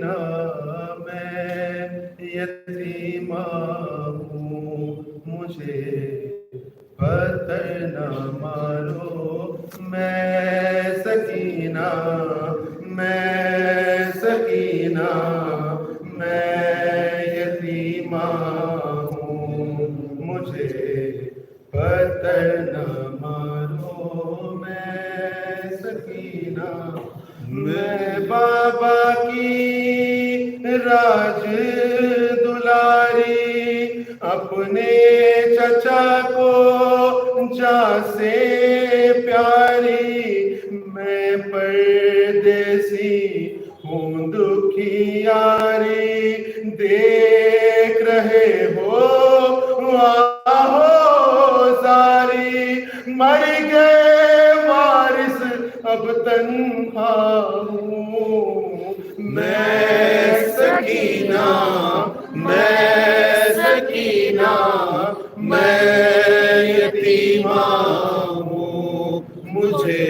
سکینہ میں یتیمہ ہوں، مجھے پتھر نہ مارو، میں سکینہ میں سکینہ میں یتیمہ ہوں، مجھے پتھر نہ مارو، میں سکینہ میں بابا کی راج دلاری، اپنے چچا کو جاں سے پیاری، میں پردیسی ہوں دکھیاری، دیکھ رہے ہو آہو زاری، مر گئے وارث اب تنہا ہوں، میں سکینہ میں سکینہ میں یتیمہ ہوں، مجھے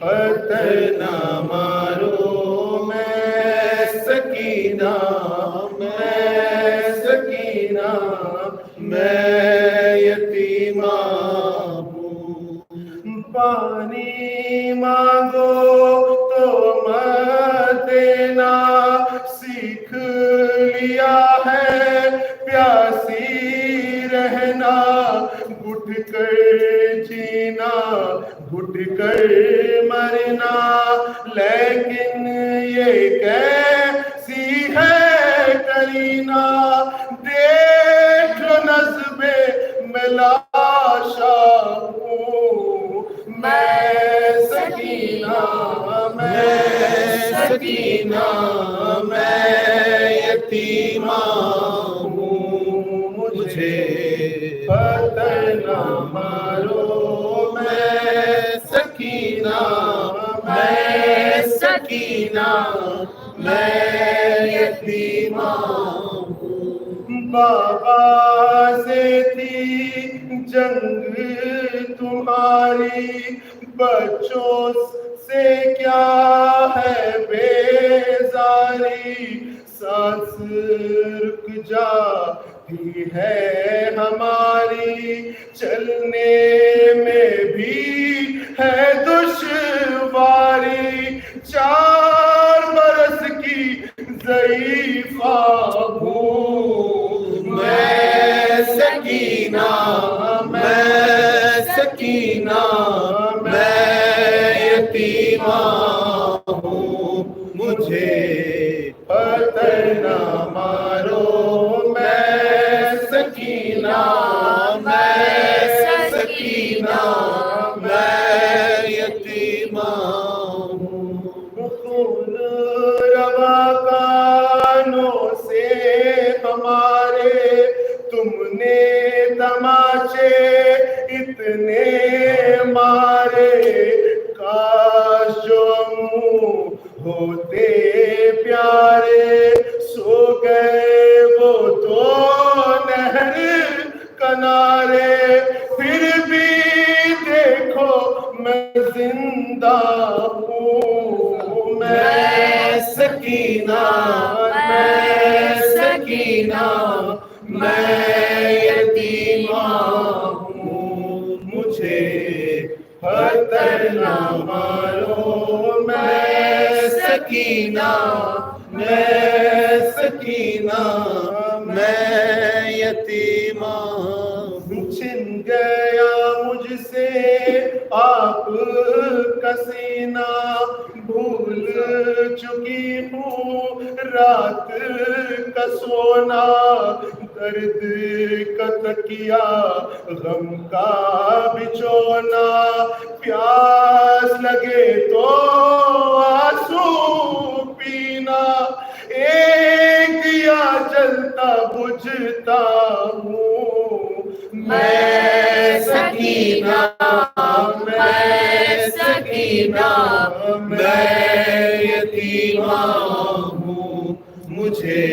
پتھر نہ مارو، میں سکینہ میں سکینہ میں یتیمہ ہوں، پانی مانگو تو مت دینا، سیکھ لیا ہے پیاسی رہنا، گھٹ کر جینا گھٹ کر مرنا، لیکن یہ کیسی ہے کرینا، دیکھ لو نصب میں لاشا ہوں، میں سکینہ میں سکینہ میں یتیمہ ہوں، مجھے پتھر نہ مارو، میں سکینہ میں سکینہ میں یتیمہ ہوں، بابا سے تھی جنگ تمہاری، بچوں سے کیا ہے بیزاری، سانس رک جاتی ہے ہماری، چلنے میں بھی ہے دشواری، 4 برس کی ضعیفہ ہوں، میں سکینہ میں سکینہ میں یتیمہ ہوں، مجھے پتھر نہ مارو، میں سکینہ میں سکینہ میں یتیمہ ہوں، خون روا کانوں سے ہمارے تم نے تماچے اتنے مارے، کاش جو منہ ہوتے پیارے، سو گئے وہ تو نہر کنارے، پھر بھی دیکھو میں زندہ ہوں، میں سکینہ میں سکینہ میں یتیمہ ہوں، مجھے پتھر نہ مارو، میں سکینہ میں سکینہ میں یتیمہ ہوں، چھن گیا مجھ سے آپ کا سینہ، بھول چکی ہوں رات کا سونا، درد کا تکیا غم کا بچھونا، پیاس لگے تو آنسو پینا، ایک دیا جلتا بجھتا ہوں، میں سکینہ میں سکینہ میں یتیمہ ہوں، مجھے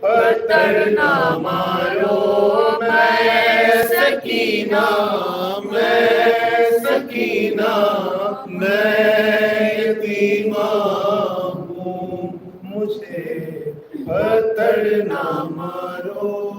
پتھر نہ مارو، میں سکینہ میں سکینہ میں یتیمہ ہوں، مجھے پتھر نہ مارو